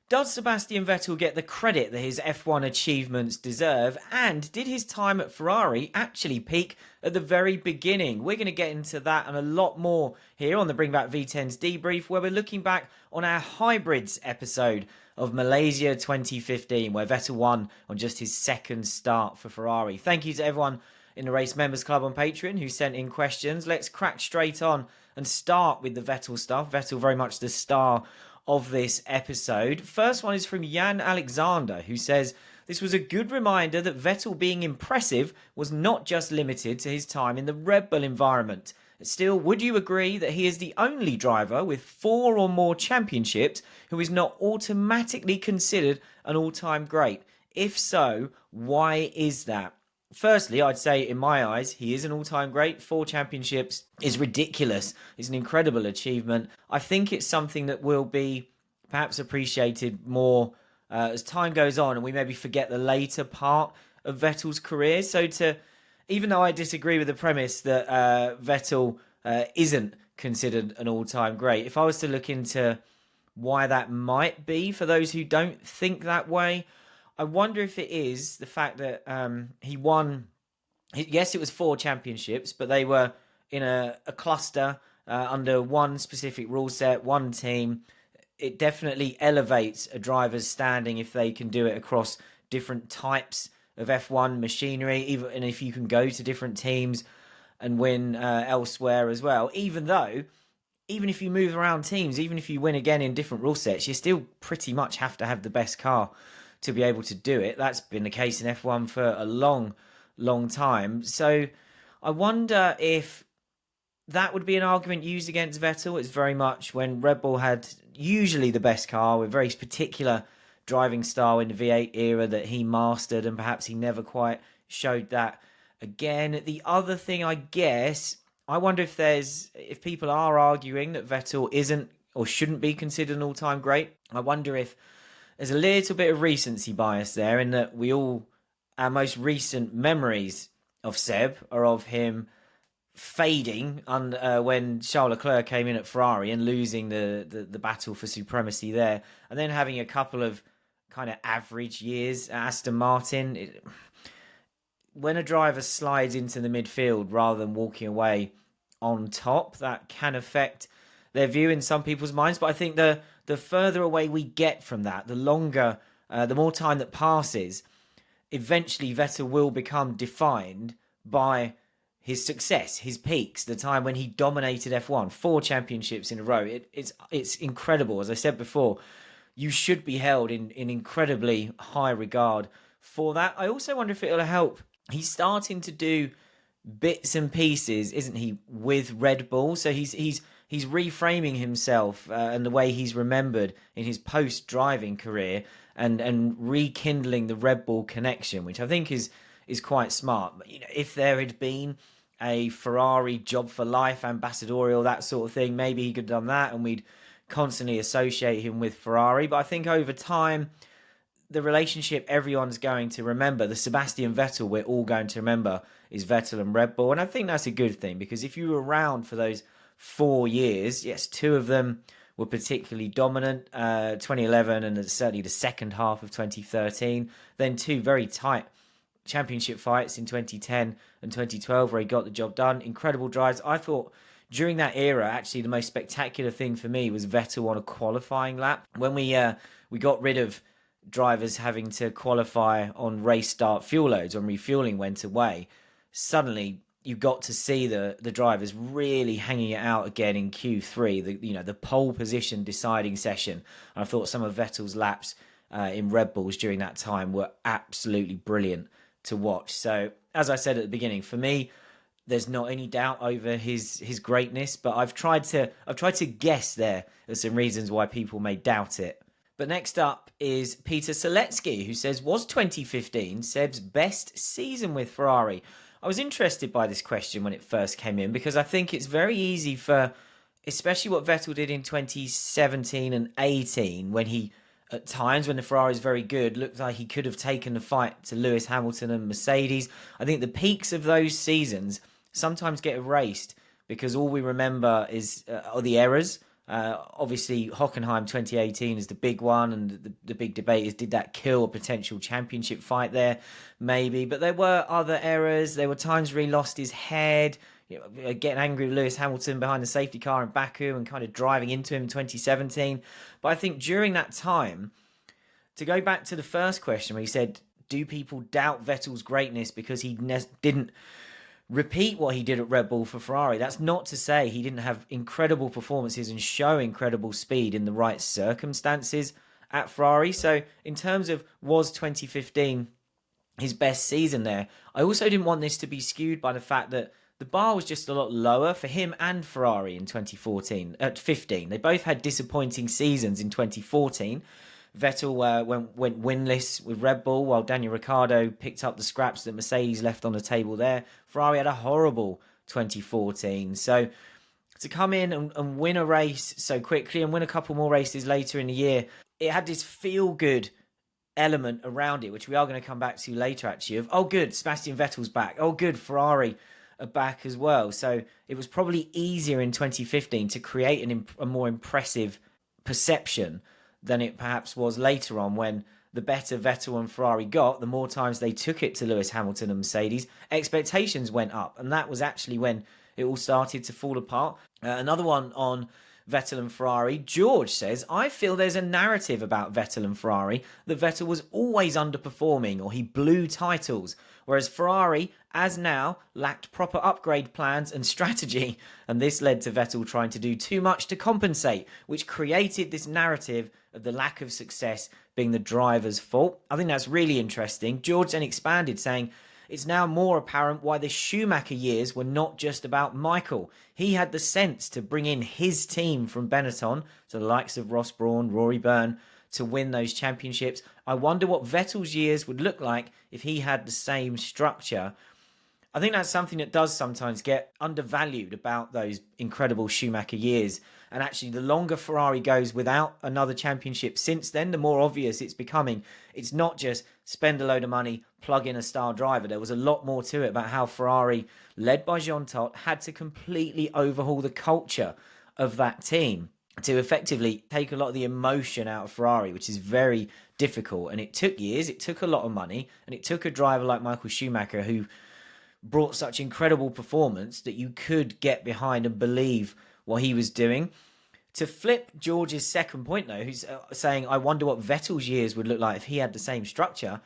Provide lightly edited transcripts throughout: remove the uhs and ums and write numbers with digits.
Does Sebastian Vettel get the credit that his F1 achievements deserve? And did his time at Ferrari actually peak at the very beginning? We're going to get into that and a lot more here on the Bring Back V10s Debrief, where we're looking back on our hybrids episode of Malaysia 2015, where Vettel won on just his second start for Ferrari. Thank you to everyone in the Race Members Club on Patreon who sent in questions. Let's crack straight on and start with the Vettel stuff. Vettel very much the star of this episode. First one is from Jan Alexander, who says, this was a good reminder that Vettel being impressive was not just limited to his time in the Red Bull environment. Still, would you agree that he is the only driver with 4 or more championships who is not automatically considered an all-time great? If so, why is that? Firstly, I'd say in my eyes, he is an all-time great. 4 championships is ridiculous. It's an incredible achievement. I think it's something that will be perhaps appreciated more as time goes on and we maybe forget the later part of Vettel's career. So even though I disagree with the premise that Vettel isn't considered an all-time great, if I was to look into why that might be for those who don't think that way, I wonder if it is the fact that he won. Yes, it was 4 championships, but they were in a cluster under one specific rule set, one team. It definitely elevates a driver's standing if they can do it across different types of F1 machinery, and if you can go to different teams and win elsewhere as well. Even if you move around teams, even if you win again in different rule sets, you still pretty much have to have the best car to be able to do it. That's been the case in F1 for a long, long time. So I wonder if that would be an argument used against Vettel. It's very much when Red Bull had usually the best car with very particular driving style in the V8 era that he mastered, and perhaps he never quite showed that again. The other thing, I guess, I wonder if people are arguing that Vettel isn't or shouldn't be considered an all-time great. I wonder if there's a little bit of recency bias there in that our most recent memories of Seb are of him fading when Charles Leclerc came in at Ferrari and losing the battle for supremacy there, and then having a couple of kind of average years at Aston Martin. When a driver slides into the midfield rather than walking away on top, that can affect their view in some people's minds. But I think the further away we get from that, the longer, the more time that passes, eventually Vettel will become defined by his success, his peaks, the time when he dominated F1, 4 championships in a row. It's incredible. As I said before, you should be held in incredibly high regard for that. I also wonder if it'll help. He's starting to do bits and pieces, isn't he, with Red Bull? So he's reframing himself and the way he's remembered in his post-driving career and rekindling the Red Bull connection, which I think is quite smart. If there had been a Ferrari job for life, ambassadorial, that sort of thing, maybe he could have done that and we'd constantly associate him with Ferrari. But I think over time, the relationship everyone's going to remember, the Sebastian Vettel we're all going to remember, is Vettel and Red Bull. And I think that's a good thing, because if you were around for those 4 years, yes, 2 of them were particularly dominant, 2011 and certainly the second half of 2013, then 2 very tight championship fights in 2010 and 2012 where he got the job done. Incredible drives. I thought during that era, actually, the most spectacular thing for me was Vettel on a qualifying lap. When we got rid of drivers having to qualify on race start fuel loads, when refueling went away, suddenly you got to see the drivers really hanging it out again in Q3, the pole position deciding session. And I thought some of Vettel's laps in Red Bulls during that time were absolutely brilliant to watch. So, as I said at the beginning, for me, there's not any doubt over his greatness, but I've tried to guess there at some reasons why people may doubt it. But next up is Peter Seletsky, who says, was 2015 Seb's best season with Ferrari? I was interested by this question when it first came in, because I think it's very easy for, especially what Vettel did in 2017 and 18, when he, at times when the Ferrari is very good, looked like he could have taken the fight to Lewis Hamilton and Mercedes. I think the peaks of those seasons sometimes get erased because all we remember are the errors Obviously, Hockenheim 2018 is the big one, and the big debate is, did that kill a potential championship fight there? Maybe. But there were other errors. There were times where he lost his head, getting angry with Lewis Hamilton behind the safety car in Baku and kind of driving into him in 2017. But I think during that time, to go back to the first question where he said, do people doubt Vettel's greatness because he didn't repeat what he did at Red Bull for Ferrari? That's not to say he didn't have incredible performances and show incredible speed in the right circumstances at Ferrari. So in terms of, was 2015 his best season there, I also didn't want this to be skewed by the fact that the bar was just a lot lower for him and Ferrari in 2014 at 15. They both had disappointing seasons in 2014. Vettel went winless with Red Bull, while Daniel Ricciardo picked up the scraps that Mercedes left on the table there. Ferrari had a horrible 2014. So to come in and win a race so quickly and win a couple more races later in the year, it had this feel-good element around it, which we are going to come back to later, actually, of, oh, good, Sebastian Vettel's back. Oh, good, Ferrari are back as well. So it was probably easier in 2015 to create a more impressive perception than it perhaps was later on, when the better Vettel and Ferrari got, the more times they took it to Lewis Hamilton and Mercedes, expectations went up. And that was actually when it all started to fall apart. Another one on Vettel and Ferrari. George says, I feel there's a narrative about Vettel and Ferrari that Vettel was always underperforming or he blew titles, whereas Ferrari, as now, lacked proper upgrade plans and strategy, and this led to Vettel trying to do too much to compensate, which created this narrative of the lack of success being the driver's fault. I think that's really interesting. George then expanded, saying, it's now more apparent why the Schumacher years were not just about Michael. He had the sense to bring in his team from Benetton, so the likes of Ross Brawn, Rory Byrne, to win those championships. I wonder what Vettel's years would look like if he had the same structure. I think that's something that does sometimes get undervalued about those incredible Schumacher years. And actually, the longer Ferrari goes without another championship since then, the more obvious it's becoming. It's not just spend a load of money, plug in a star driver. There was a lot more to it about how Ferrari, led by Jean Todt, had to completely overhaul the culture of that team to effectively take a lot of the emotion out of Ferrari, which is very difficult. And it took years, it took a lot of money, and it took a driver like Michael Schumacher who brought such incredible performance that you could get behind and believe what he was doing. To flip George's second point, though, who's saying, I wonder what Vettel's years would look like if he had the same structure.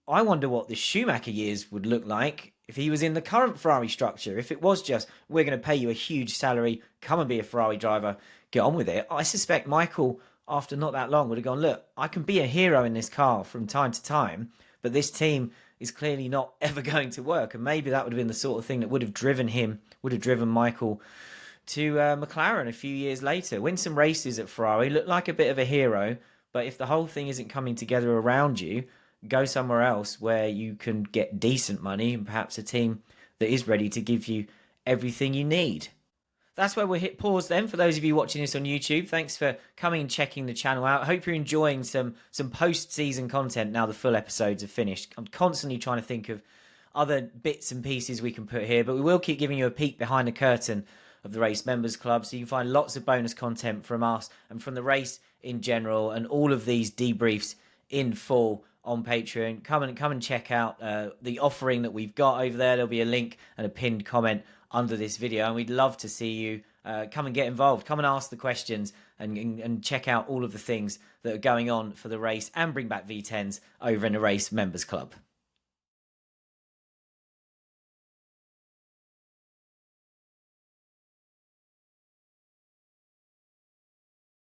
I wonder what the Schumacher years would look like if he was in the current Ferrari structure. If it was just, we're going to pay you a huge salary, come and be a Ferrari driver, get on with it. I suspect Michael, after not that long, would have gone, look, I can be a hero in this car from time to time, but this team is clearly not ever going to work. And maybe that would have been the sort of thing that would have driven Michael to McLaren a few years later. Win some races at Ferrari, look like a bit of a hero, but if the whole thing isn't coming together around you, go somewhere else where you can get decent money and perhaps a team that is ready to give you everything you need. That's where we'll hit pause then. For those of you watching this on YouTube, thanks for coming and checking the channel out. I hope you're enjoying some post-season content now the full episodes are finished. I'm constantly trying to think of other bits and pieces we can put here, but we will keep giving you a peek behind the curtain of the Race Members Club, so you can find lots of bonus content from us and from the race in general, and all of these debriefs in full on Patreon. Come and check out the offering that we've got over there. There'll be a link and a pinned comment under this video, and we'd love to see you come and get involved. Come and ask the questions and check out all of the things that are going on for the race and Bring Back V10s over in the Race Members Club.